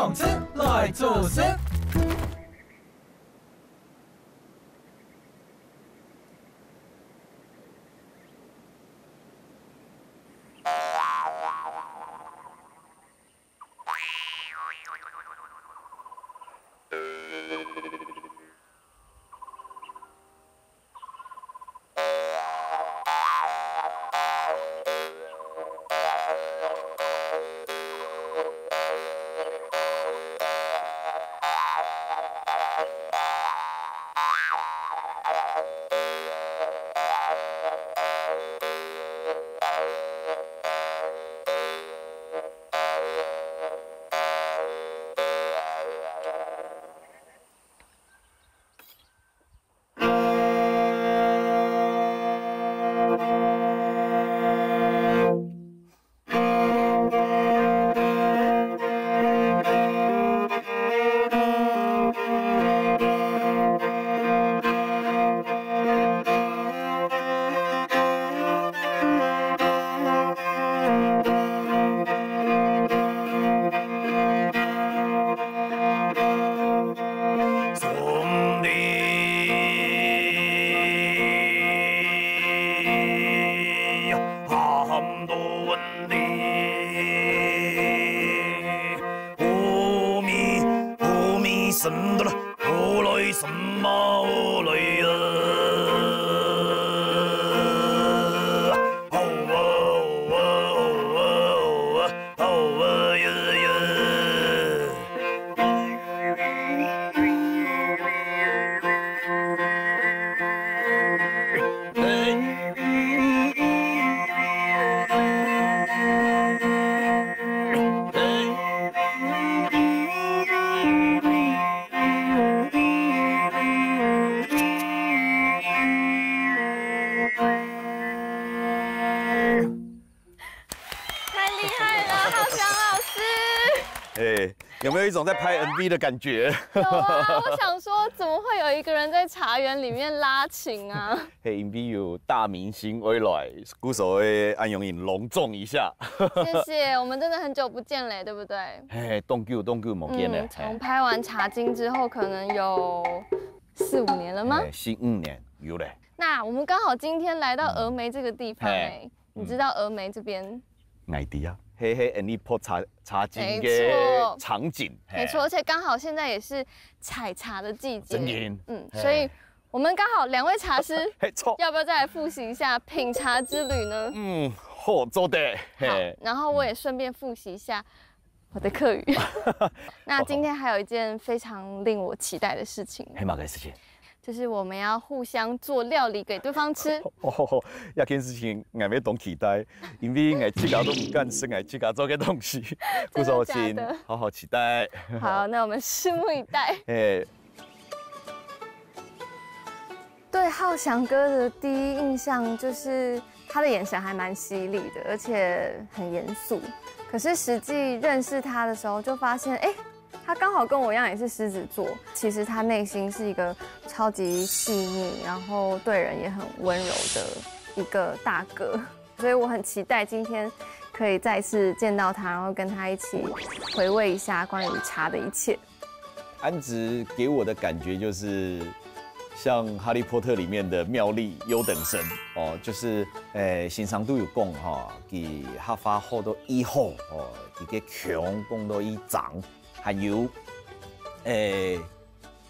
动词来做声。有没有一种在拍 MV 的感觉？有啊，我想说，怎么会有一个人在茶园里面拉琴啊？嘿 ，MV 有大明星回来，鼓手的安永颖隆重一下。谢谢，我们真的很久不见嘞，对不对？嘿，动久没见嘞。从拍完《茶经》之后，可能有4、5年了吗？4、5年有嘞。那我们刚好今天来到峨眉这个地方哎，你知道峨眉这边？矮地啊。嘿嘿，你破茶经的场景，没错，而且刚好现在也是采茶的季节，真所以我们刚好2位茶师，要不要再来复习一下品茶之旅呢？好，做的。好，然后我也顺便复习一下我的客语。那今天还有一件非常令我期待的事情，黑马的事情。就是我们要互相做料理给对方吃。那件事情我要懂期待，因为我自己都不敢生，我自己做个东西，故说请好好期待。好，那我们拭目以待。对浩翔哥的第一印象就是他的眼神还蛮犀利的，而且很严肃。可是实际认识他的时候，就发现，他刚好跟我一样也是狮子座，其实他内心是一个超级细腻，然后对人也很温柔的一个大哥，所以我很期待今天可以再次见到他，然后跟他一起回味一下关于茶的一切。安植给我的感觉就是像《哈利波特》里面的妙丽优等生哦，就是欣赏都有讲哈，给哈发好多以后哦，给个强讲到一长。还有，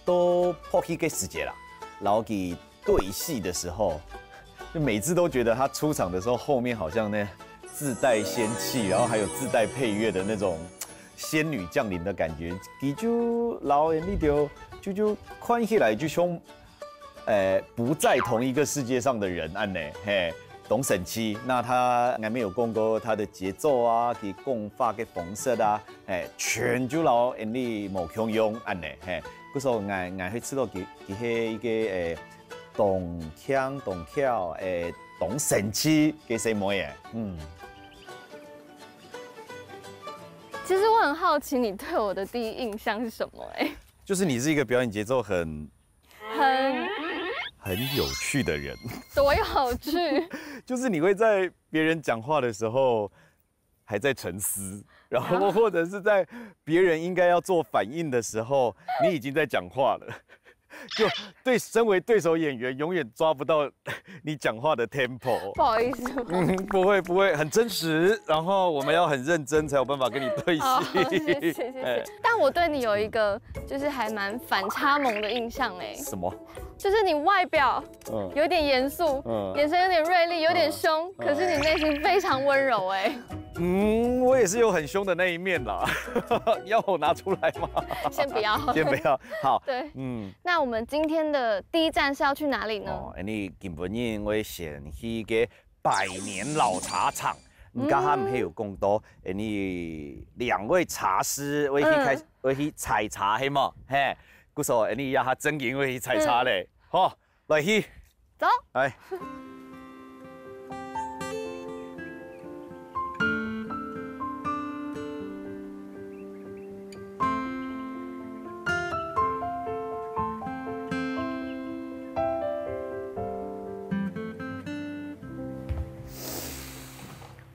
都破起个时节啦，然后给对戏的时候，就每次都觉得他出场的时候，后面好像呢自带仙气，然后还有自带配乐的那种仙女降临的感觉。他就老人你就看起来就像，不在同一个世界上的人安呢，嘿。董审期，那他还没有讲过他的节奏啊，给讲法嘅方式啊，全就老人哋冇强用安尼，嗰时候我会知道佢係一個懂腔懂巧懂审期嘅什麼嘢，其实我很好奇，你对我的第一印象是什么？就是你是一个表演节奏很有趣的人，多有趣。就是你会在别人讲话的时候还在沉思，然后或者是在别人应该要做反应的时候，你已经在讲话了。就身为对手演员，永远抓不到你讲话的 tempo。不好意思。不会，很真实。然后我们要很认真，才有办法跟你对戏。谢谢。但我对你有一个就是还蛮反差萌的印象哎。什么？就是你外表有点严肃，眼神有点锐利，有点凶，可是你内心非常温柔哎。我也是有很凶的那一面啦。要我拿出来吗？先不要。先不要。好。对。那我们今天的第一站是要去哪里呢？你基本上会先去个百年老茶厂。刚刚还有讲到，你2位茶师会去采茶，嘿嘛，嘿，故说你要他真人会去采茶嘞，好，来去，走，来。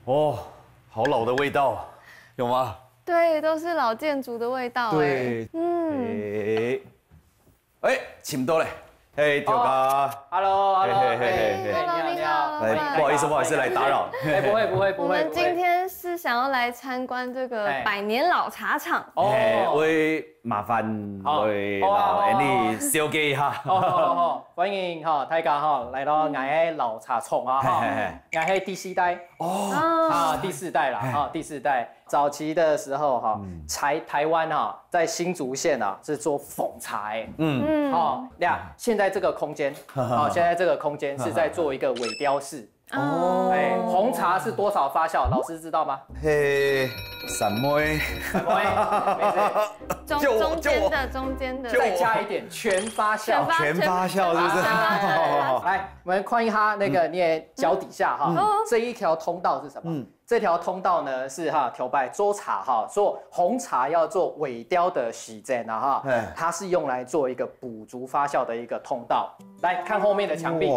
哦，好老的味道，有吗？对，都是老建筑的味道。对，请多嘞，跳咖 ，Hello， 你好，不好意思，来打扰。不会。我们今天是想要来参观这个百年老茶厂。会麻烦会你小介一下。好，欢迎大家来到我的老茶厂啊，我是第4代第4代啦第4代。早期的时候台湾在新竹县是做奉茶现在这个空间是在做一个尾雕室。红茶是多少发酵？老师知道吗3枚，中间的，再加一点全发酵，全发酵是不是？来，我们看一下那个你的脚底下这一条通道是什么？这条通道呢是调白做茶做红茶要做尾雕的时间它是用来做一个补足发酵的一个通道。来看后面的墙壁，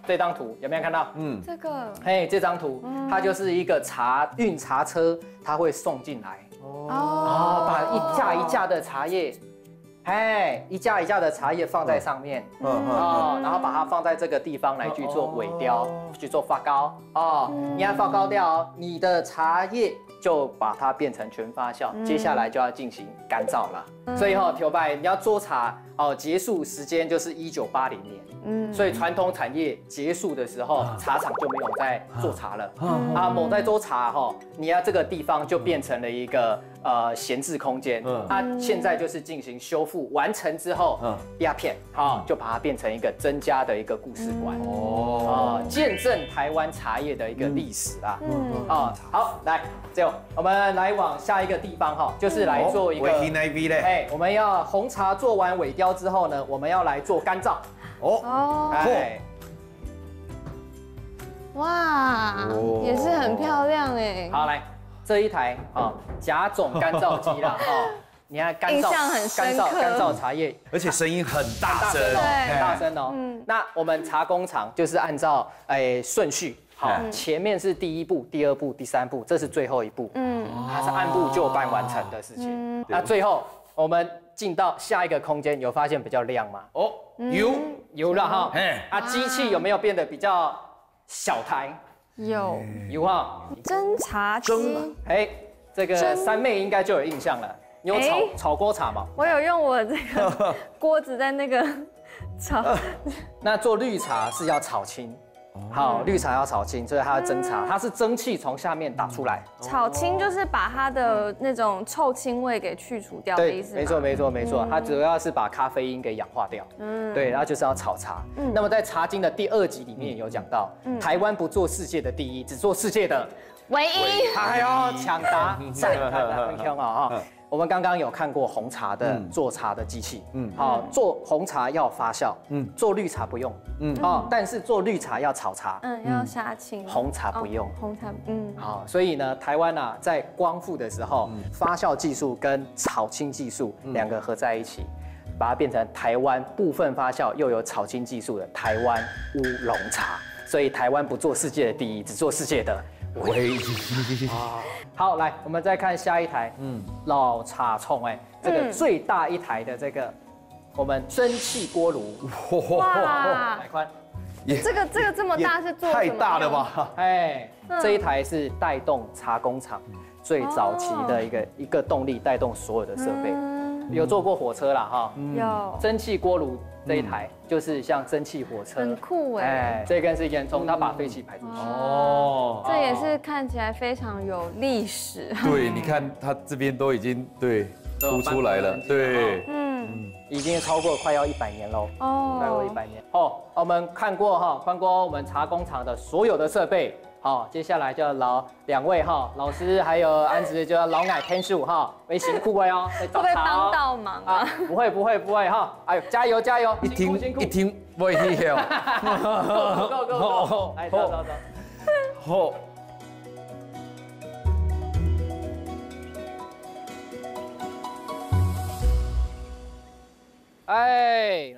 这张图有没有看到？这个，这张图它就是一个运茶车，它会送进来把一架一架的茶叶。一架一架的茶叶放在上面，然后把它放在这个地方来去做尾雕，去做发糕你要发糕掉你的茶叶就把它变成全发酵，接下来就要进行干燥了。所以调白你要做茶结束时间就是1980年，所以传统产业结束的时候，茶厂就没有在做茶了某在做茶你要这个地方就变成了一个闲置空间，现在就是进行修复完成之后，压片就把它变成一个增加的一个故事馆见证台湾茶叶的一个历史啦。好，来，我们来往下一个地方就是来做一个我们要红茶做完尾雕之后呢，我们要来做干燥哇，也是很漂亮哎。好，来这一台甲种干燥机啦你看印象很深刻，干燥茶叶，而且声音很大声很大声那我们茶工厂就是按照顺序前面是第1步、第2步、第3步，这是最后一步它是按部就班完成的事情那最后我们进到下一个空间，有发现比较亮吗？有了机器有没有变得比较小台？有蒸茶机。这个3妹应该就有印象了。你有炒过茶吗？我有用我这个锅子在那个炒。那做绿茶是要炒青。绿茶要炒青，所以它要蒸茶，它是蒸汽从下面打出来。炒青就是把它的那种臭青味给去除掉的意思。没错，它主要是把咖啡因给氧化掉。对，然后就是要炒茶。那么在《茶经》的第2集里面有讲到，台湾不做世界的第一，只做世界的唯一。抢答赞，很强我们刚刚有看过红茶的做茶的机器，做红茶要发酵，做绿茶不用，但是做绿茶要炒茶，要杀青，红茶不用，红茶，所以呢，台湾在光复的时候，发酵技术跟炒青技术2个合在一起，把它变成台湾部分发酵又有炒青技术的台湾乌龙茶。所以台湾不做世界的第一，只做世界的唯一。好，来，我们再看下一台，老茶冲，这个最大一台的这个我们蒸汽锅炉，哇，来宽。这个这么大是做太大了吧？这一台是带动茶工厂最早期的一个动力，带动所有的设备。有坐过火车啦哈，有蒸汽锅炉这一台就是像蒸汽火车，很酷哎。这根是烟囱，它把废气排出去。这也是看起来非常有历史。对，你看它这边都已经凸出来了，对，已经超过快要100年喽，快过100年。我们看过我们茶工厂的所有的设备。好，接下来就要两位老师还有安子就要老奶天数为辛苦哦，会不会帮到忙啊？不会哎呦，加油！一听不会跳。Go，来走。好。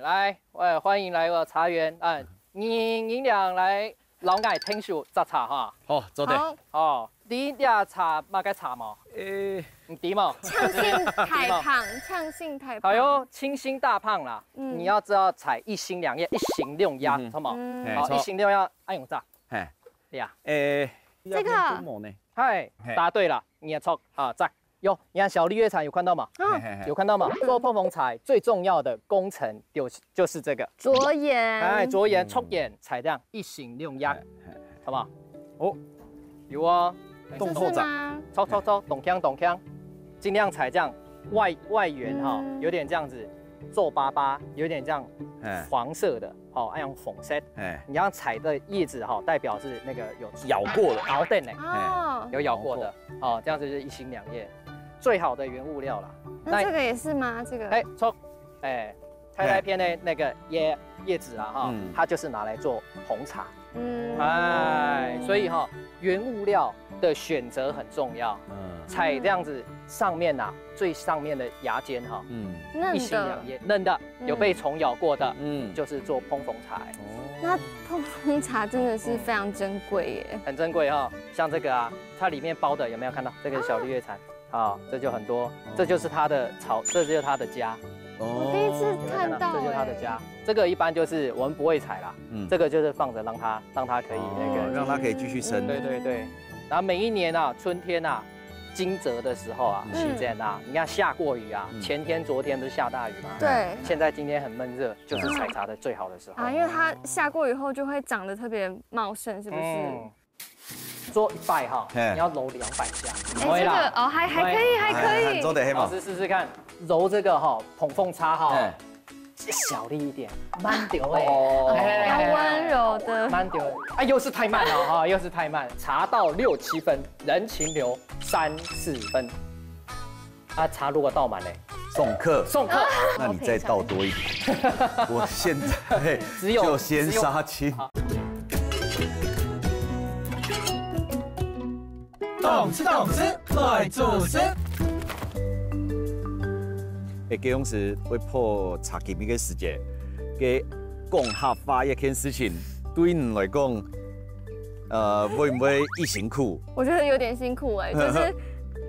来，欢迎来我茶园您俩来。老爱听书摘茶哈，好，做对。哦，你俩茶嘛该茶嘛？唔对嘛？呛性太胖，呛性太胖。哎呦，清新大胖啦！你要知道采1心2叶，1行6压，好吗？好，1行6压按用咋？对呀。这个。嗨，答对了，你也错啊，在。有，你看小绿叶蝉有看到吗？有看到吗？做碰风采最重要的工程就是这个着眼，着眼、戳眼，采这样1行6压，好不好？有啊，动作长，抽，咚锵，尽量采这样外缘有点这样子皱巴巴，有点这样黄色的，按用粉色。你要采的叶子代表是那个有咬过的，熬炖有咬过的，这样子就是1行2叶。最好的原物料啦，那这个也是吗？这个错，太太片的那个叶子啊它就是拿来做红茶，所以原物料的选择很重要，采这样子上面最上面的芽尖1行2叶嫩的，有被虫咬过的，就是做蓬风茶。那蓬风茶真的是非常珍贵耶，很珍贵像这个它里面包的有没有看到这个小绿叶蝉？这就很多，这就是它的这就是它的家。我第一次看到，这就是它的家。这个一般就是我们不会采啦，这个就是放着让它可以那个，让它可以继续生。对。然后每一年春天惊蛰的时候期间你看下过雨前天、昨天不是下大雨吗？对。现在今天很闷热，就是采茶的最好的时候因为它下过雨后就会长得特别茂盛，是不是？做100你要揉200下。这个还可以。做得黑嘛。老师试试看，揉这个捧凤茶小力一点，慢点要温柔的。慢点又是太慢了又是太慢。茶到6、7分，人情流3、4分。茶如果倒满嘞，送客。那你再倒多一点。我现在就先杀青。动吃来做事。基隆是会破茶叶一个时间，给讲合法一件事情，对你来讲，会不会辛苦？我觉得有点辛苦就是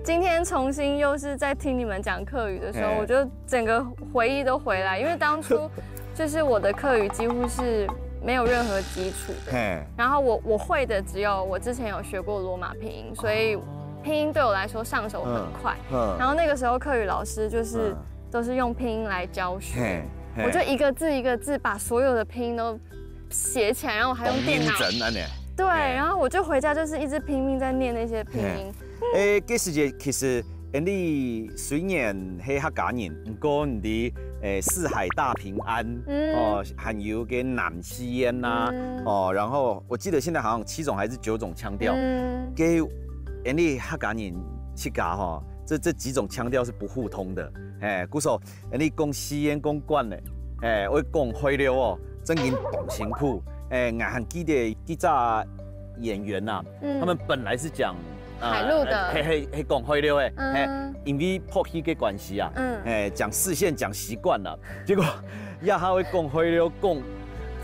今天重新又是在听你们讲客语的时候，我觉得整个回忆都回来，因为当初就是我的客语几乎是没有任何基础的，然后我会的只有我之前有学过罗马拼音，所以拼音对我来说上手很快。然后那个时候客语老师就是都是用拼音来教学，我就一个字一个字把所有的拼音都写起来，然后我还用电脑。对，然后我就回家就是一直拼命在念那些拼音。这时间其实你虽然是客家人，不过你四海大平安还有个南西烟然后我记得现在好像7种还是9种腔调，给你客家人去教这几种腔调是不互通的。古时候你讲西烟讲惯的，我讲会了真经懂辛苦。我还记得几早演员他们本来是讲海陆的，嘿讲海陆的，因为破气嘅关系啊，讲视线讲习惯了，结果亚哈会讲海陆讲。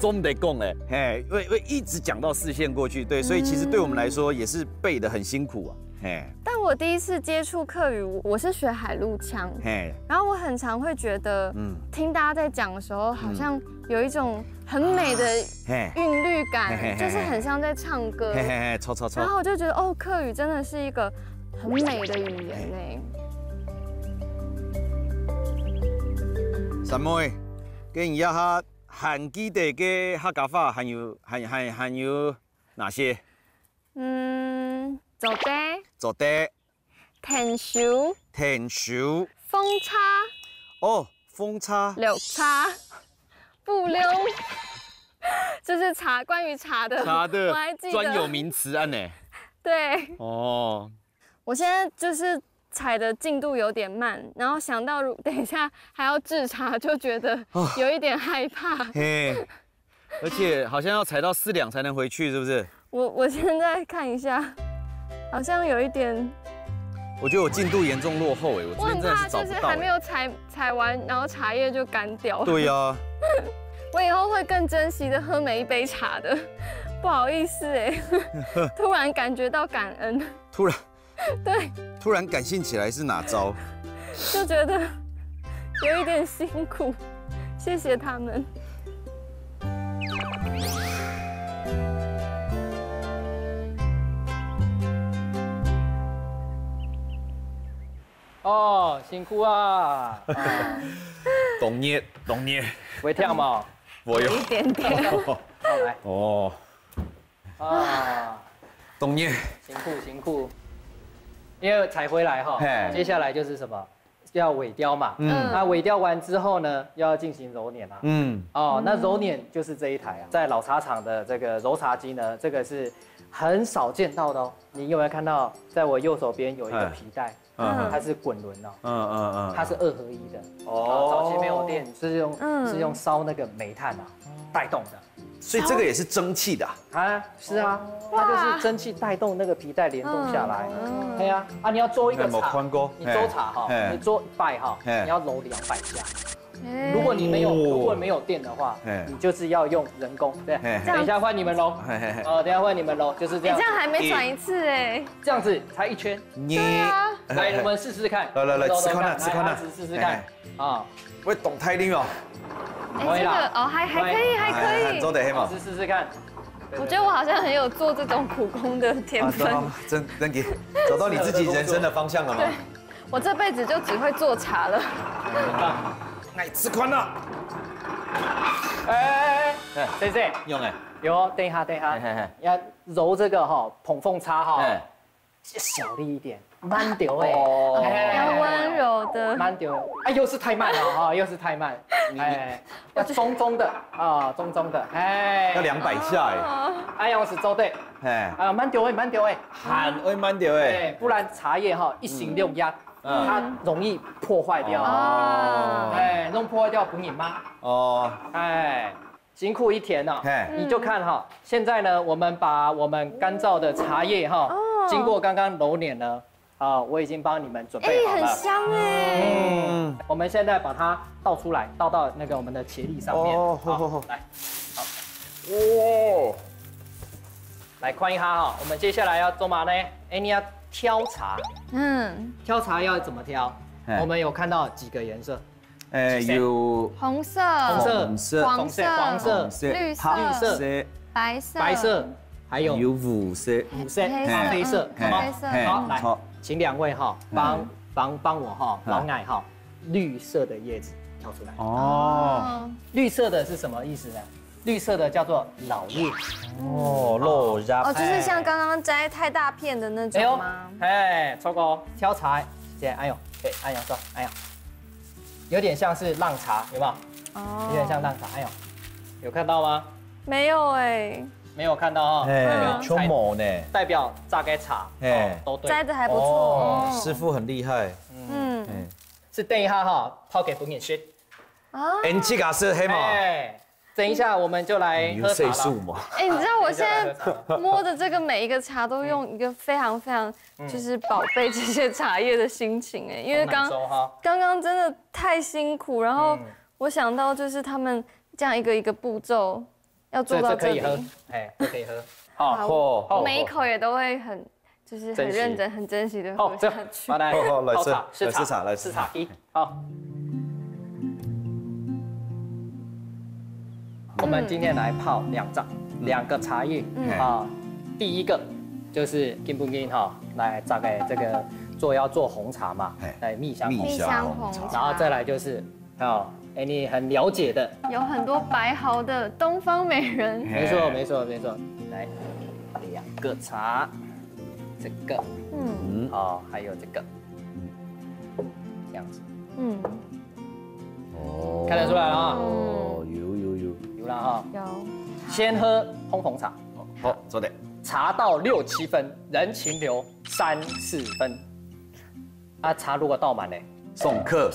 总得讲哎，嘿，会一直讲到视线过去，对，所以其实对我们来说也是背得很辛苦啊，嘿。但我第一次接触客语，我是学海陆腔，嘿，然后我很常会觉得，听大家在讲的时候，好像有一种很美的韵律感，就是很像在唱歌，超。然后我就觉得，哦，客语真的是一个很美的语言哎。什么？跟亚哈。韩基地嘅客家话含有哪些？做地，田树，风叉，哦，风叉，柳叉，布溜，就是茶，关于茶的我还记得专有名词啊呢。对，哦，我现在就是采的进度有点慢，然后想到等一下还要制茶，就觉得有一点害怕。嘿，而且好像要采到4两才能回去，是不是？我现在看一下，好像有一点。我觉得我进度严重落后哎，我这边真的是找不到。就是还没有采完，然后茶叶就干掉了。对呀。我以后会更珍惜的喝每一杯茶的。不好意思哎，突然感觉到感恩。突然感性起来是哪招？就觉得有一点辛苦，谢谢他们。哦，辛苦啊！懂捏，会跳吗？我有一点点。好来。哦。啊，懂捏。辛苦。因为采回来哈，接下来就是什么？要尾雕嘛。那尾雕完之后呢，要进行揉捻啊。那揉捻就是这一台啊，在老茶厂的这个揉茶机呢，这个是很少见到的哦。你有没有看到，在我右手边有一个皮带？它是滚轮哦。它是2合1的。早期没有电，是用烧那个煤炭啊带动的。所以这个也是蒸汽的啊？是啊，它就是蒸汽带动那个皮带联动下来。对啊，你要做一个茶，你做茶哈，你做1拜哈，你要揉200下。如果你没有电的话，你就是要用人工。对，等一下换你们揉。等一下换你们揉，就是这样。这样还没转一次哎。这样子才1圈。对啊。来，我们试试看。来，吃看那，试试看。啊，会懂太灵哦。这个还可以。做得黑嘛。试试看。我觉得我好像很有做这种苦工的天分。真给找到你自己人生的方向了吗？对，我这辈子就只会做茶了。哎，吃宽了。谁用哎？有，等一下，要揉这个哈捧凤叉哈，小力一点，慢点哎，要温柔的，慢点，又是太慢了哈，又是太慢，要中的啊，中的，要200下哎，我是做对，慢点哎，喊会慢点哎，不然茶叶哈一形六压。它容易破坏掉弄破坏掉不饮吗？辛苦一天了，你就看哈，现在呢，我们把我们干燥的茶叶哈，经过刚刚揉捻呢，我已经帮你们准备好了，很香哎。我们现在把它倒出来，倒到那个我们的茄粒上面。好，来，好，来看一下哈，我们接下来要做嘛呢？你要挑茶，挑茶要怎么挑？我们有看到几个颜色？有红色、黄色、绿色、白色，还有五色、黑色，好，来，请2位哈帮我哈，老奶哈，绿色的叶子挑出来。绿色的是什么意思呢？绿色的叫做老叶。就是像刚刚摘太大片的那种吗？错过挑茶，哎呦，对，哎呀，有点像是浪茶，有没有？有点像浪茶，哎呦，有看到吗？没有哎，没有看到秋毛呢，代表榨给茶，都对，摘的还不错，师傅很厉害，是等一下哈，抛给本眼学，这个是黑毛，等一下我们就来喝茶岁了。数嘛，哎，你知道我现在摸的这个每一个茶都用一个非常非常就是宝贝这些茶叶的心情哎，因为刚刚真的太辛苦，然后我想到就是他们这样一个一个步骤要做到这里，哎，这可以喝。好，我每一口也都会很就是很认真、很珍惜的喝下去。来泡茶，试茶，来试茶。好。我们今天来泡两个茶叶啊，第一个就是金不金哈，来大概这个要做红茶嘛，来蜜香红茶，然后再来就是你很了解的，有很多白毫的东方美人，没错，来2个茶，这个还有这个，这样子，看得出来了啊，有了哈，有。先喝烘红茶，好，坐的。茶到6、7分，人情留3、4分。啊，茶如果倒满嘞，送客，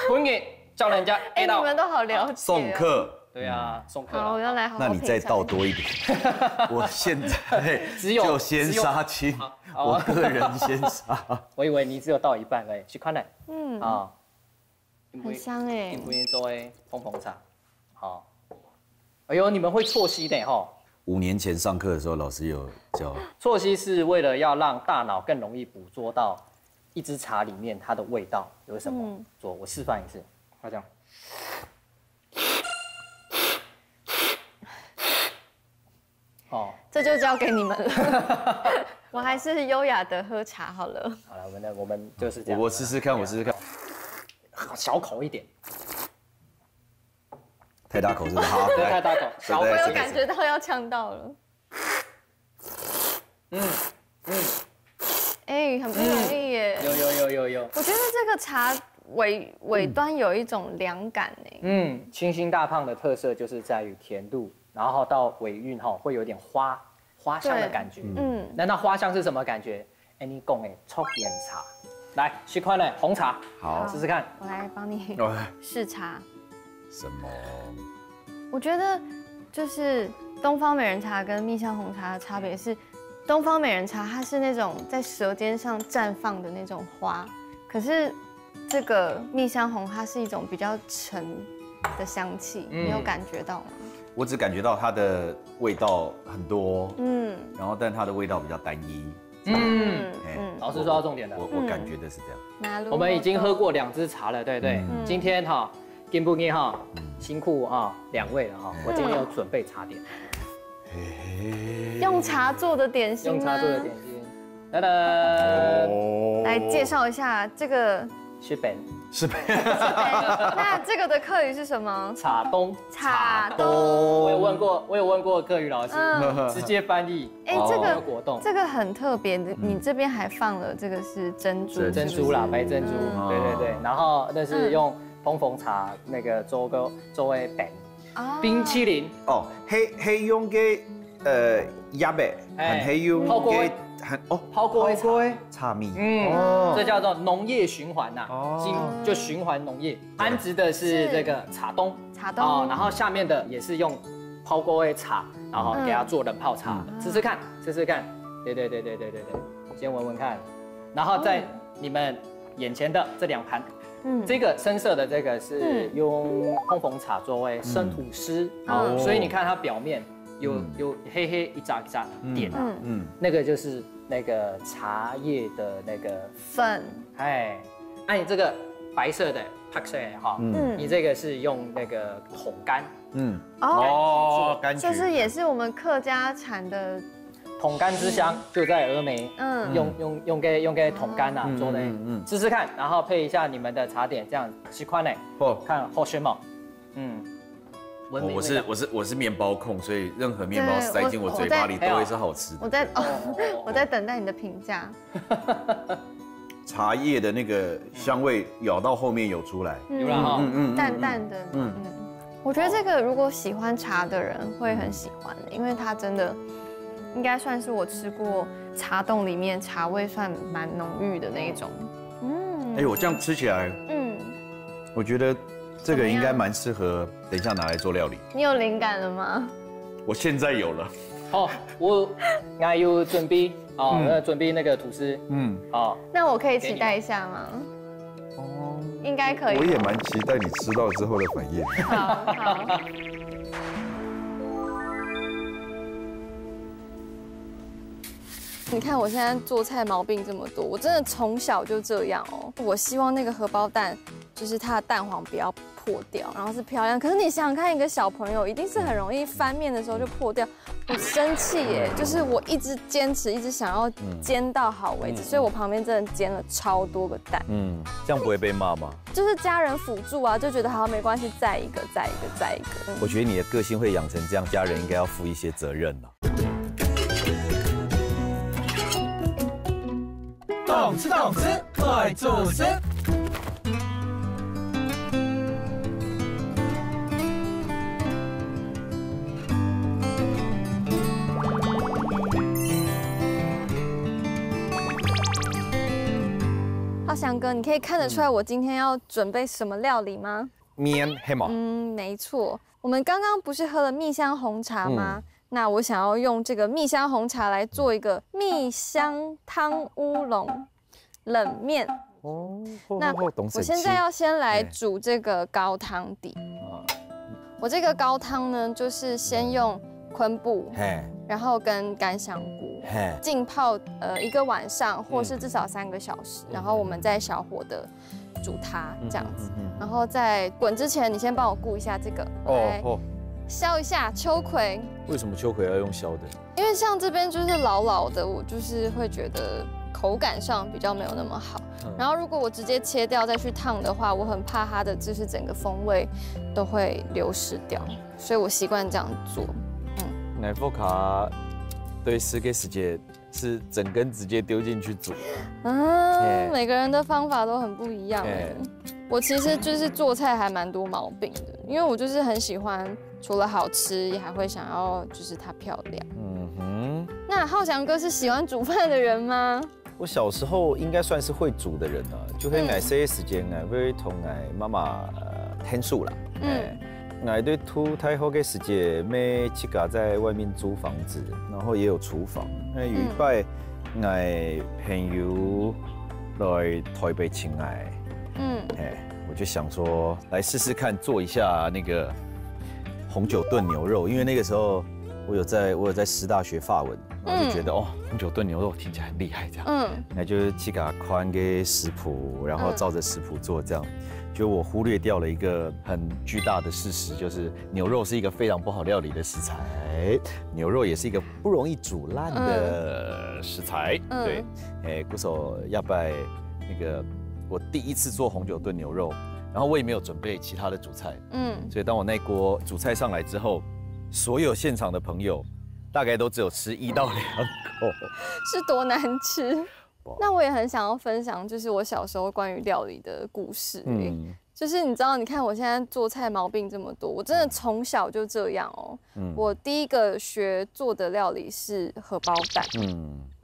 滚给叫人家 A 到。你们都好了解。送客。对啊，送客。好，我要来好好。那你再倒多一点。我现在就先杀青，我个人先杀。我以为你只有倒一半而已，去看嘞。很香哎。不愿意做烘红茶，好。哎呦，你们会啜吸的哈？5年前上课的时候，老师有教。啜吸是为了要让大脑更容易捕捉到一支茶里面它的味道有什么。我示范一次，好这样。这就交给你们了。我还是优雅的喝茶好了。好了，我们就是这样。我试试看，小口一点。太大口是不是？好，太大口，小口。我有感觉到要呛到了。很不容易耶。有。我觉得这个茶尾端有一种凉感哎。清新大胖的特色就是在于甜度，然后到尾韵会有点花香的感觉。那花香是什么感觉？你讲的粗盐茶。来，徐宽的红茶，好，试试看。我来帮你试茶。什么？我觉得就是东方美人茶跟蜜香红茶的差别是，东方美人茶它是那种在舌尖上绽放的那种花，可是这个蜜香红它是一种比较沉的香气，你有感觉到吗？我只感觉到它的味道很多，然后但它的味道比较单一。老师说到重点了，我感觉的是这样。我们已经喝过2支茶了，对不对？今天金不金辛苦2位了我今天有准备茶点，用茶做的点心。噔，来介绍一下这个。是本。那这个的客语是什么？茶东。我有问过客语老师，直接翻译。这个很特别，你这边还放了这个是珍珠啦，白珍珠。对。然后那是用烘红茶那个做为饼。冰淇淋。黑用给鸭白，黑用给。泡过茶蜜，这叫做农业循环呐，就循环农业。安植的是这个茶冬，然后下面的也是用泡过茶，然后给它做冷泡茶，试试看。对，先闻闻看，然后在你们眼前的这2盘，这个深色的这个是用烘红茶作为生吐司，所以你看它表面。有黑一扎点那个就是那个茶叶的那个粉。你这个白色的白色你这个是用那个桶柑。柑橘，就是也是我们客家产的桶柑之乡，就在峨眉。用给桶柑做的。试试看，然后配一下你们的茶点，这样习惯嘞。看好学吗？我是面包控，所以任何面包塞进我嘴巴里都会是好吃的。我在等待你的评价。茶叶的那个香味咬到后面有出来，有了哈，淡淡的。我觉得这个如果喜欢茶的人会很喜欢的，因为它真的应该算是我吃过茶冻里面茶味算蛮浓郁的那一种。我这样吃起来，我觉得这个应该蛮适合等一下拿来做料理。你有灵感了吗？我现在有了。哦，我还有准备准备那个吐司。好。那我可以期待一下吗？哦，应该可以。我也蛮期待你吃到之后的反应。好。你看我现在做菜毛病这么多，我真的从小就这样哦。我希望那个荷包蛋，就是它的蛋黄不要破掉，然后是漂亮。可是你想想看，一个小朋友一定是很容易翻面的时候就破掉，我生气耶！就是我一直坚持，一直想要煎到好为止，所以我旁边真的煎了超多个蛋。这样不会被骂吗？就是家人辅助啊，就觉得好没关系，再一个。我觉得你的个性会养成这样，家人应该要负一些责任了。懂吃，快做事。浩翔哥，你可以看得出来我今天要准备什么料理吗？面黑吗？没错。我们刚刚不是喝了蜜香红茶吗？那我想要用这个蜜香红茶来做一个蜜香汤乌龙冷面。那我现在要先来煮这个高汤底。我这个高汤呢，就是先用昆布，然后跟干香菇浸泡1个晚上，或是至少3个小时，然后我们再小火的煮它这样子。然后在滚之前，你先帮我顾一下这个。削一下秋葵。为什么秋葵要用削的？因为像这边就是老老的，我就是会觉得口感上比较没有那么好。然后如果我直接切掉再去烫的话，我很怕它的就是整个风味都会流失掉，所以我习惯这样做。奶福卡对10个时间是整根直接丢进去煮。每个人的方法都很不一样。我其实就是做菜还蛮多毛病的，因为我就是很喜欢，除了好吃，也还会想要就是它漂亮。那浩翔哥是喜欢煮饭的人吗？我小时候应该算是会煮的人啊，就会挨些时间啊，会同挨妈妈添数啦。挨对土太好的时间，每去家在外面租房子，然后也有厨房。有一拜挨朋友来台北请来。我就想说来试试看做一下那个红酒炖牛肉，因为那个时候我有在师大学法文，然后就觉得红酒炖牛肉听起来很厉害这样，那就去给他宽给食谱，然后照着食谱做这样。就我忽略掉了一个很巨大的事实，就是牛肉是一个非常不好料理的食材，牛肉也是一个不容易煮烂的食材。对，鼓手要拜那个。我第一次做红酒炖牛肉，然后我也没有准备其他的主菜，所以当我那锅主菜上来之后，所有现场的朋友大概都只有吃1到2口，是多难吃。那我也很想要分享，就是我小时候关于料理的故事。就是你知道，你看我现在做菜毛病这么多，我真的从小就这样哦。我第一个学做的料理是荷包蛋，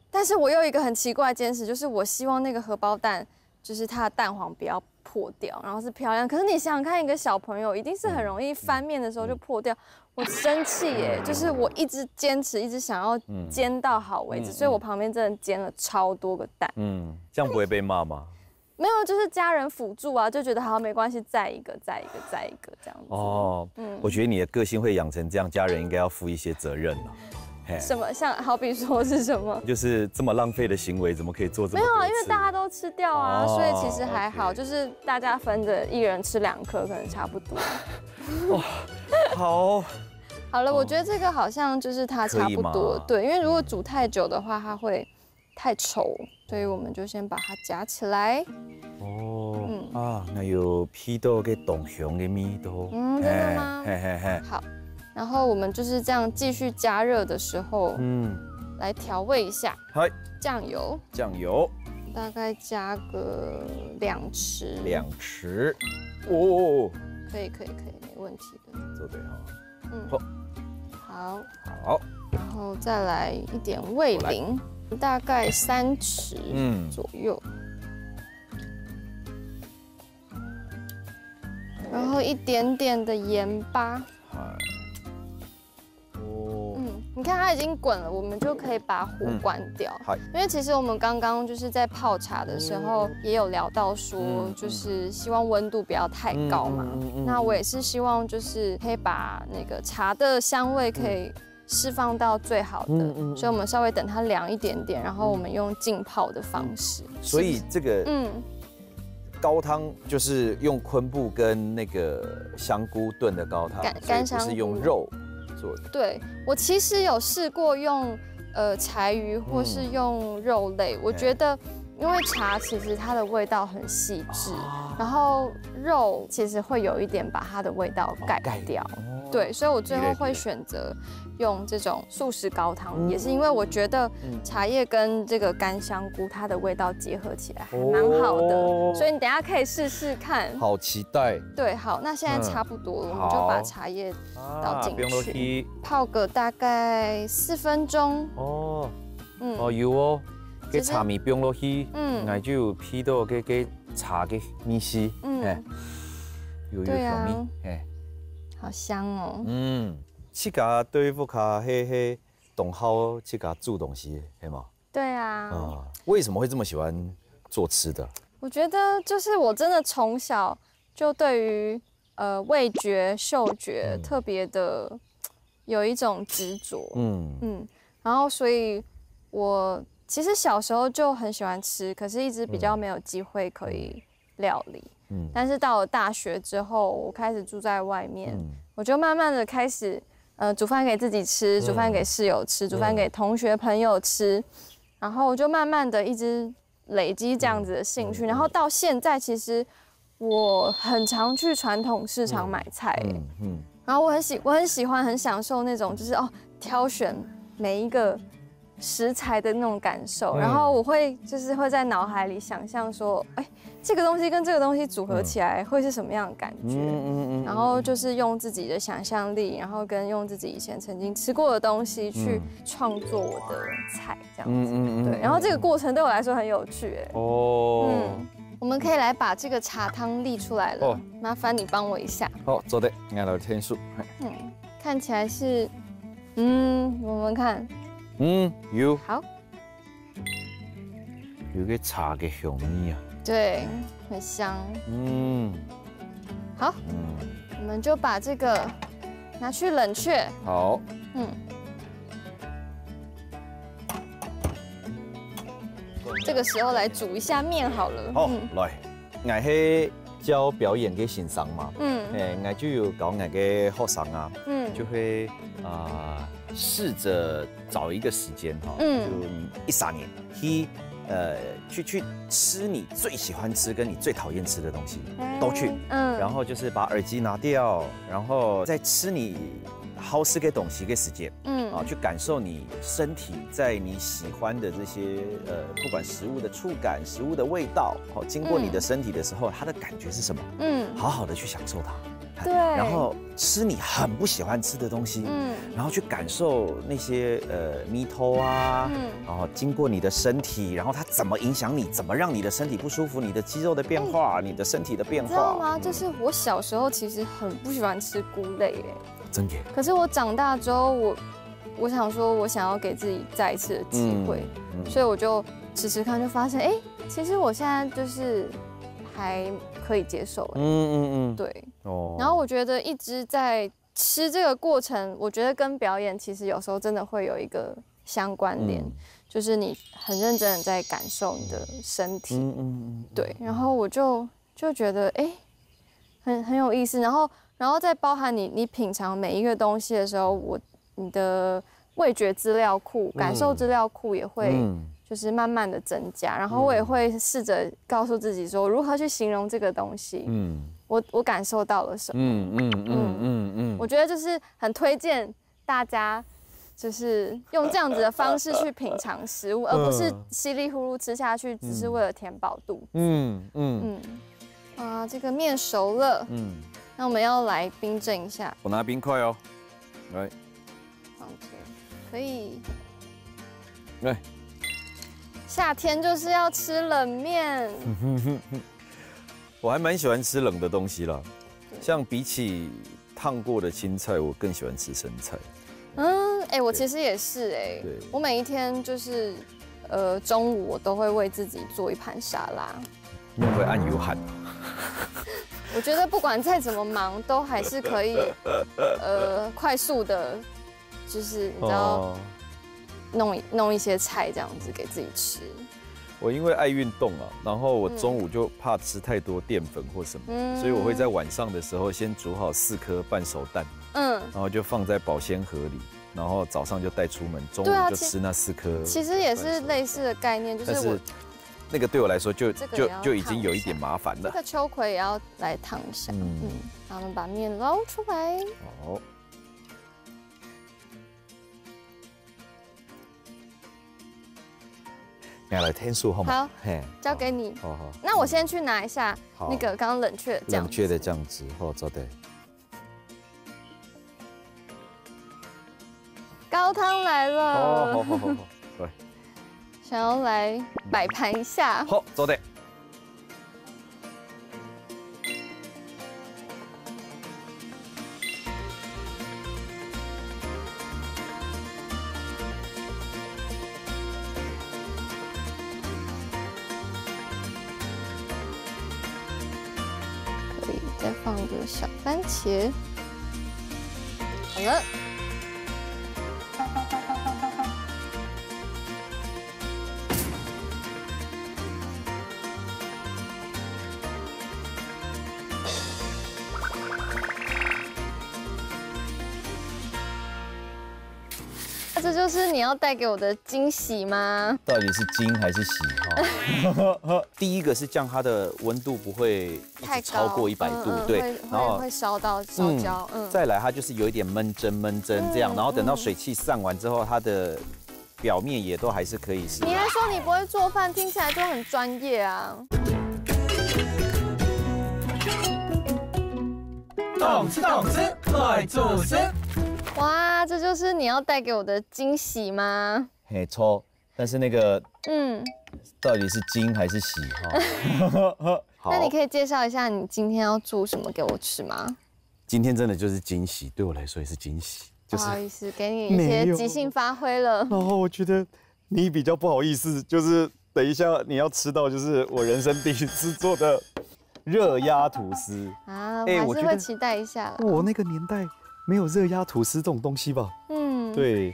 但是我有一个很奇怪的坚持，就是我希望那个荷包蛋。就是它的蛋黄不要破掉，然后是漂亮。可是你想想看，一个小朋友一定是很容易翻面的时候就破掉，我生气耶！就是我一直坚持，一直想要煎到好为止，所以我旁边真的煎了超多个蛋。这样不会被骂吗？没有，就是家人辅助啊，就觉得好没关系，再一个这样子。我觉得你的个性会养成这样，家人应该要负一些责任了。什么？像好比说是什么？就是这么浪费的行为，怎么可以做这么多次？没有啊，因为大家都吃掉啊，所以其实还好，就是大家分着一人吃2颗，可能差不多。好了，我觉得这个好像就是它差不多，对，因为如果煮太久的话，它会太稠，所以我们就先把它夹起来。那有皮豆跟冻熊的米豆。真的吗？好。然后我们就是这样继续加热的时候，来调味一下。酱油，大概加个2匙。2匙。可以，没问题的。做对好。好。然后再来一点味淋，大概3匙左右。然后一点点的盐巴。你看它已经滚了，我们就可以把火关掉。因为其实我们刚刚就是在泡茶的时候也有聊到说，就是希望温度不要太高嘛。那我也是希望就是可以把那个茶的香味可以释放到最好的，所以我们稍微等它凉一点点，然后我们用浸泡的方式。所以这个高汤就是用昆布跟那个香菇炖的高汤，干香菇是用肉做的。对，我其实有试过用柴鱼或是用肉类，我觉得因为茶其实它的味道很细致，然后肉其实会有一点把它的味道盖掉。对，所以我最后会选择用这种素食高汤，也是因为我觉得茶叶跟这个干香菇它的味道结合起来还蛮好的，所以你等一下可以试试看。好期待。对，好，那现在差不多了，我们就把茶叶倒进去，泡个大概4分钟。哦，有哦，给茶米冰落去，我就有批到给茶给米丝，有香味，好香哦。去甲对付卡嘿懂好去甲煮东西，对吗？对啊。为什么会这么喜欢做吃的？我觉得就是我真的从小就对于味觉、嗅觉特别的有一种执着。然后所以我其实小时候就很喜欢吃，可是一直比较没有机会可以料理。但是到了大学之后，我开始住在外面，我就慢慢的开始煮饭给自己吃，煮饭给室友吃，煮饭给同学朋友吃，然后我就慢慢的一直累积这样子的兴趣，然后到现在其实我很常去传统市场买菜，然后我很喜欢很享受那种就是挑选每一个食材的那种感受，然后我会在脑海里想象说，这个东西跟这个东西组合起来会是什么样的感觉？然后就是用自己的想象力，然后跟用自己以前曾经吃过的东西去创作我的菜，这样子。对，然后这个过程对我来说很有趣，我们可以来把这个茶汤沥出来了，麻烦你帮我一下。好，做的，我来添数。看起来是，我们看。有好，有个茶的香味啊，对，很香。好，我们就把这个拿去冷却。好，这个时候来煮一下面好了。好，来，我是教表演给欣赏嘛，我就有搞我嘅学生啊，就会试着找一个时间哈，就13年去吃你最喜欢吃跟你最讨厌吃的东西都去，然后就是把耳机拿掉，然后再吃你好吃嘅东西嘅时间，去感受你身体在你喜欢的这些不管食物的触感、食物的味道，经过你的身体的时候，它的感觉是什么？好好的去享受它。对，然后吃你很不喜欢吃的东西，然后去感受那些米头啊，然后经过你的身体，然后它怎么影响你，怎么让你的身体不舒服，你的肌肉的变化，你的身体的变化，知道吗？就是我小时候其实很不喜欢吃菇类，真的。可是我长大之后，我想说，我想要给自己再一次的机会，所以我就吃看，就发现，其实我现在就是还可以接受，对，然后我觉得一直在吃这个过程，我觉得跟表演其实有时候真的会有一个相关联，就是你很认真的在感受你的身体，对，然后我就觉得很有意思，然后再包含你品尝每一个东西的时候，你的味觉资料库、感受资料库也会就是慢慢的增加，然后我也会试着告诉自己说如何去形容这个东西，我感受到了什么，我觉得就是很推荐大家就是用这样子的方式去品尝食物，而不是稀里糊涂吃下去只是为了填饱肚子。这个面熟了，那我们要来冰镇一下。我拿冰块哦，来，可以，来。夏天就是要吃冷面。我还蛮喜欢吃冷的东西啦，像比起烫过的青菜，我更喜欢吃生菜。我其实也是对，我每一天就是中午我都会为自己做一盘沙拉。你会按油喊？我觉得不管再怎么忙，都还是可以快速的，就是你知道弄一些菜这样子给自己吃。我因为爱运动啊，然后我中午就怕吃太多淀粉或什么，所以我会在晚上的时候先煮好4颗半熟蛋，然后就放在保鲜盒里，然后早上就带出门，中午就吃那4颗。其实也是类似的概念，就是我那个对我来说就已经有一点麻烦了。这个秋葵也要来烫一下，然后我们把面捞出来。好。拿来天数好吗？好，交给你。好。那我先去拿一下那个刚刚冷却的酱汁。冷却的酱汁，好，走的。高汤来了。好，来。想要来摆盘一下。好，走的。再放个小番茄，好了。这就是你要带给我的惊喜吗？到底是惊还是喜哈？第一个是降它的温度不会太超过100度，对，然后会烧到烧焦。再来它就是有一点闷蒸这样，然后等到水汽散完之后，它的表面也都还是可以是。你还说你不会做饭，听起来就很专业啊。动吃，快做事。哇，这就是你要带给我的惊喜吗？嘿，错，但是那个到底是惊还是喜哈？那你可以介绍一下你今天要做什么给我吃吗？今天真的就是惊喜，对我来说也是惊喜。不好意思，给你一些即兴发挥了。然后我觉得你比较不好意思，就是等一下你要吃到就是我人生第一次做的热压吐司啊，我还是会期待一下。我那个年代没有热压吐司这种东西吧？对。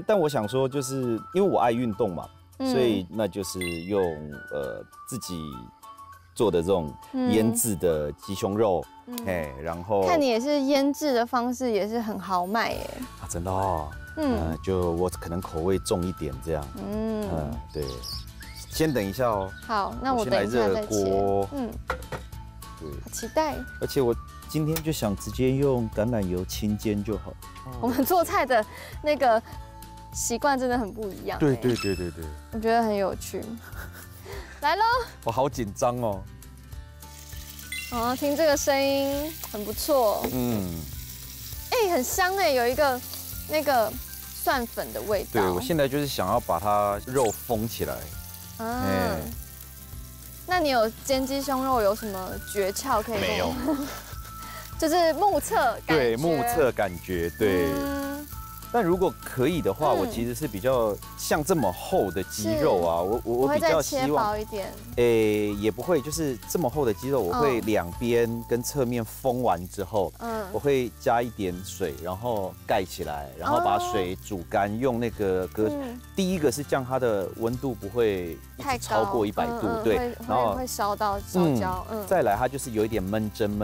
但我想说，就是因为我爱运动嘛，所以那就是用自己做的这种腌制的鸡胸肉，然后看你也是腌制的方式也是很豪迈耶。啊，真的哦。就我可能口味重一点这样。对。先等一下哦。好，那我等一下再切。对，好期待。而且我今天就想直接用橄榄油清煎就好。我们做菜的那个习惯真的很不一样。对。我觉得很有趣。来喽！我好紧张哦。听这个声音很不错。很香哎，有一个那个蒜粉的味道。对，我现在就是想要把它肉封起来。那你有煎鸡胸肉有什么诀窍可以？没有，就是目测感觉。对，目测感觉对。但如果可以的话，我其实是比较像这么厚的鸡肉啊，我比较希望切薄一点。也不会，就是这么厚的鸡肉，我会两边跟侧面封完之后，我会加一点水，然后盖起来，然后把水煮干，用那个第一个是降它的温度不会太超过100度，对，然后会烧到烧焦。再来它就是有一点闷蒸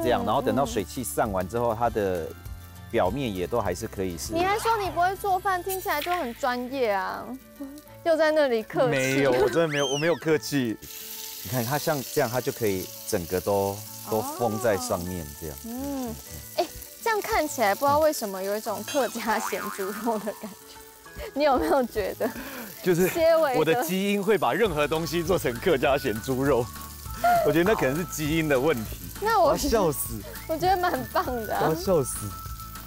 这样，然后等到水汽散完之后，它的表面也都还是可以是。你还说你不会做饭，听起来就很专业啊！又在那里客气。没有，我真的没有，我没有客气。你看它像这样，它就可以整个都封在上面这样。这样看起来不知道为什么有一种客家咸猪肉的感觉，你有没有觉得？就是我的基因会把任何东西做成客家咸猪肉，我觉得那可能是基因的问题。那我要笑死！我觉得蛮棒的。我要笑死！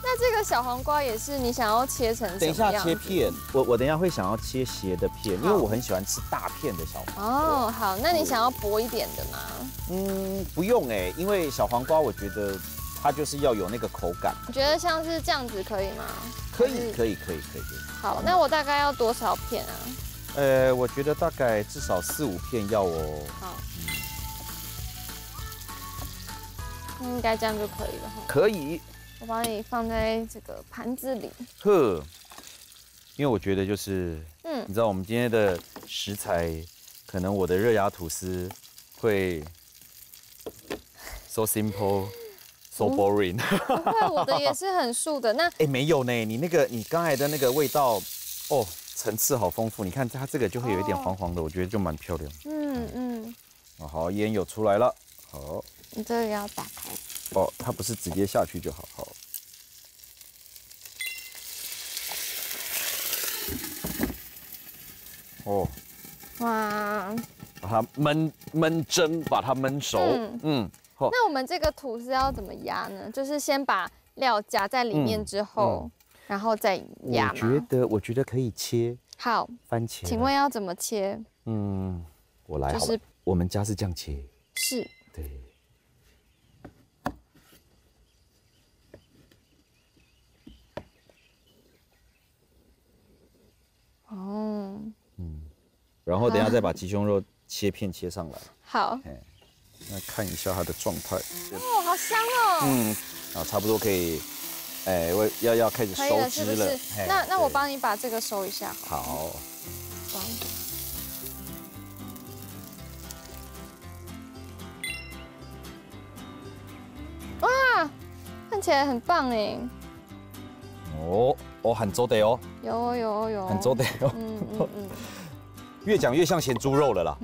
那这个小黄瓜也是你想要切成什么样子？等一下切片，我等一下会想要切斜的片，因为我很喜欢吃大片的小黄瓜。哦，好，那你想要薄一点的吗？不用哎，因为小黄瓜我觉得它就是要有那个口感。你觉得像是这样子可以吗？可以。好，那我大概要多少片啊？我觉得大概至少4、5片要哦。好，应该这样就可以了哈。可以。我把你放在这个盘子里。呵，因为我觉得就是，你知道我们今天的食材，可能我的热压吐司会 so simple so boring。不会，我的也是很素的。那没有呢，你刚才的那个味道，哦，层次好丰富。你看它这个就会有一点黄黄的，我觉得就蛮漂亮。好，烟有出来了。好，你这个要打开。哦，它不是直接下去就好。好。哦。哇。把它焖蒸，把它焖熟。那我们这个吐司要怎么压呢？就是先把料夹在里面之后，然后再压吗？我觉得可以切。好。番茄。请问要怎么切？我来好了。我们家是这样切。是。对。然后等一下再把鸡胸肉切片切上来。好。那看一下它的状态。哦，好香哦。差不多可以，要开始收汁了。那我帮你把这个收一下。好。哇，看起来很棒哎。很做得哦。有。很做得哦。越讲越像咸猪肉了啦。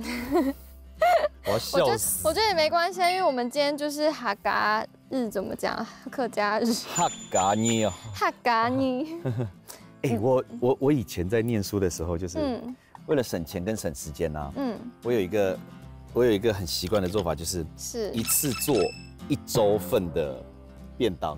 我要笑死。我觉得也没关系，因为我们今天就是哈嘎日，怎么讲？客家日。哈嘎尼哦。哈嘎尼。我以前在念书的时候，就是为了省钱跟省时间啊。我有一个很习惯的做法，就是一次做1周份的便当。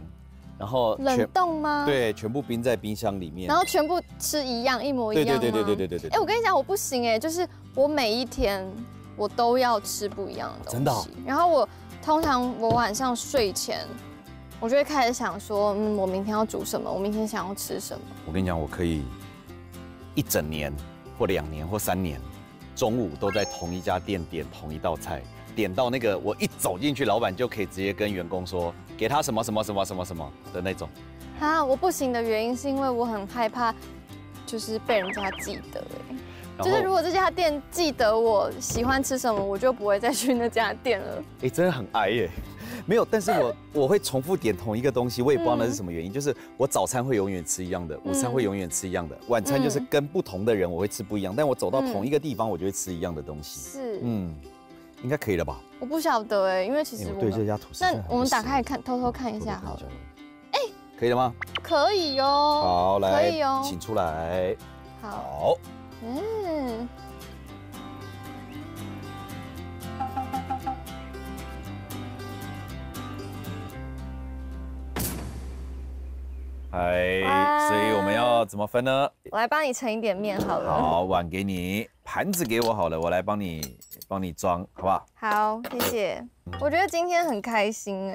然后冷冻吗？对，全部冰在冰箱里面，然后全部吃一模一样吗？对。我跟你讲，我不行哎，就是我每一天我都要吃不一样的东西。真的。然后通常我晚上睡前，我就会开始想说，我明天要煮什么？我明天想要吃什么？我跟你讲，我可以1整年或2年或3年，中午都在同一家店点同一道菜。点到那个，我一走进去，老板就可以直接跟员工说，给他什么的那种。我不行的原因是因为我很害怕，就是被人家记得就是如果这家店记得我喜欢吃什么，我就不会再去那家店了。真的很矮耶。没有，但是我会重复点同一个东西，我也不知道那是什么原因。就是我早餐会永远吃一样的，午餐会永远吃一样的，晚餐就是跟不同的人我会吃不一样，但我走到同一个地方，我就会吃一样的东西。是。应该可以了吧？我不晓得因为其实对这家吐司，那我们打开看，偷偷看一下好了。可以了吗？可以哟。好，来，可以哦，请出来。好。所以我们要怎么分呢？我来帮你盛一点面好了。好，碗给你，盘子给我好了，我来帮你装，好不好？好，谢谢。我觉得今天很开心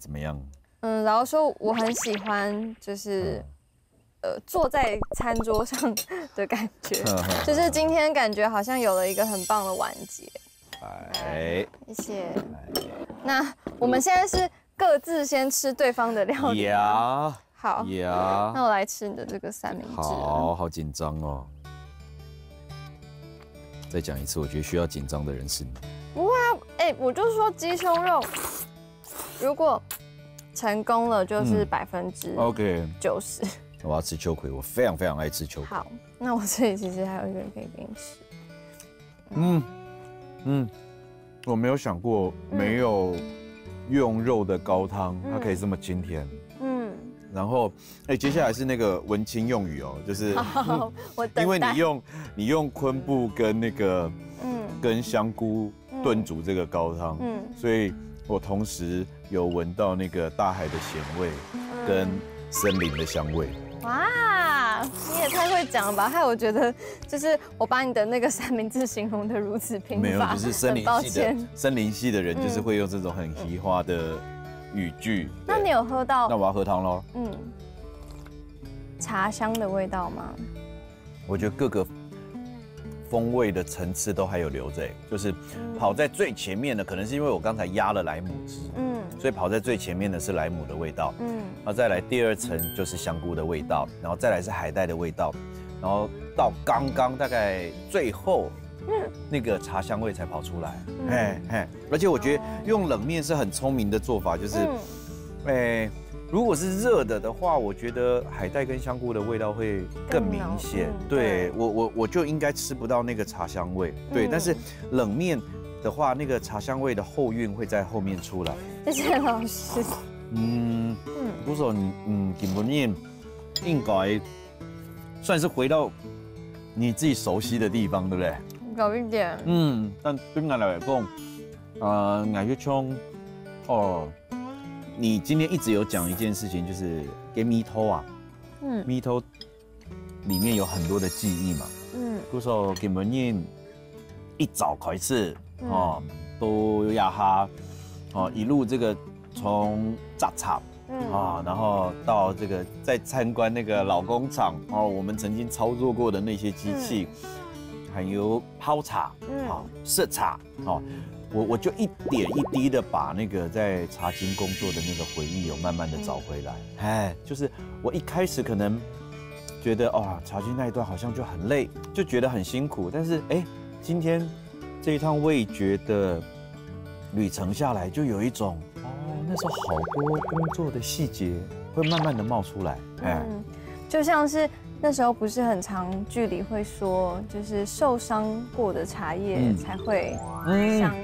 怎么样？然后说我很喜欢，就是坐在餐桌上的感觉，就是今天感觉好像有了一个很棒的完结。谢谢。那我们现在是各自先吃对方的料理。好，那我来吃你的这个三明治。好紧张哦！再讲一次，我觉得需要紧张的人是你。不会啊，我就说鸡胸肉，如果成功了就是90%。我要吃秋葵，我非常非常爱吃秋葵。好，那我这里其实还有一个可以给你吃。我没有想过没有用肉的高汤，它可以这么清甜。然后，接下来是那个文青用语哦，就是因为你用昆布跟那个跟香菇炖煮这个高汤，所以我同时有闻到那个大海的咸味，跟森林的香味。哇，你也太会讲了吧！害我觉得，就是我把你的那个三明治形容的如此贫乏，没有，就是森林系的很抱歉森林系的人，就是会用这种很奇花的语句。那你有喝到？那我要喝汤喽。茶香的味道吗？我觉得各个风味的层次都还有留着，就是跑在最前面的，可能是因为我刚才压了莱姆汁，所以跑在最前面的是莱姆的味道，然后再来第二层就是香菇的味道，然后再来是海带的味道，然后到刚刚大概最后，那个茶香味才跑出来，而且我觉得用冷面是很聪明的做法，就是，如果是热的话，我觉得海带跟香菇的味道会更明显。对我就应该吃不到那个茶香味。对，但是冷面的话，那个茶香味的后韵会在后面出来。谢谢老师。不是基本面应该算是回到你自己熟悉的地方，对不对？有一点。但对我来讲，我去冲哦。你今天一直有讲一件事情，就是给米头啊，米头里面有很多的记忆嘛，比如说给门念一早开始都要哈，一路这个从炸茶然后到这个在参观那个老工厂我们曾经操作过的那些机器，还有泡茶色茶我就一点一滴的把那个在茶经工作的那个回忆有慢慢的找回来，就是我一开始可能觉得茶经那一段好像就很累，就觉得很辛苦，但是今天这一趟味觉的旅程下来，就有一种那时候好多工作的细节会慢慢的冒出来，就像是那时候不是很长剧里会说，就是受伤过的茶叶才会香，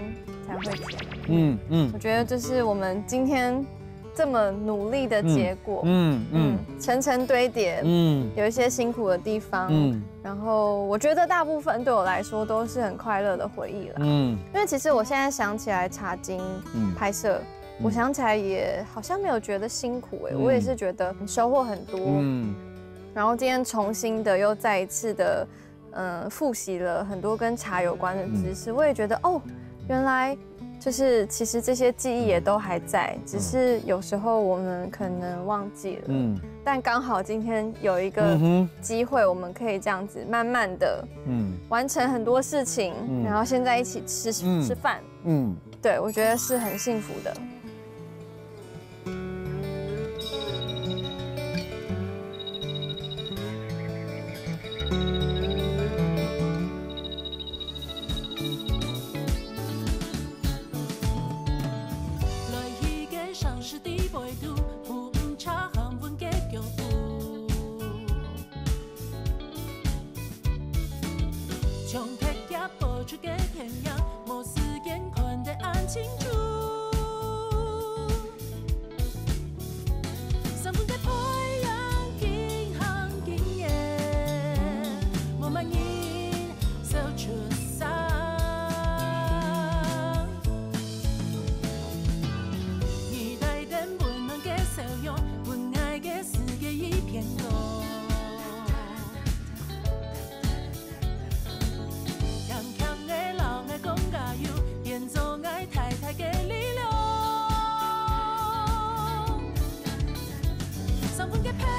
才会甜。我觉得这是我们今天这么努力的结果。层层堆叠，有一些辛苦的地方。然后我觉得大部分对我来说都是很快乐的回忆了。因为其实我现在想起来茶经拍摄，我想起来也好像没有觉得辛苦我也是觉得收获很多。然后今天重新的又再一次的，复习了很多跟茶有关的知识，我也觉得原来就是其实这些记忆也都还在，只是有时候我们可能忘记了。但刚好今天有一个机会，我们可以这样子慢慢的，完成很多事情，然后现在一起吃饭，对我觉得是很幸福的。送分给。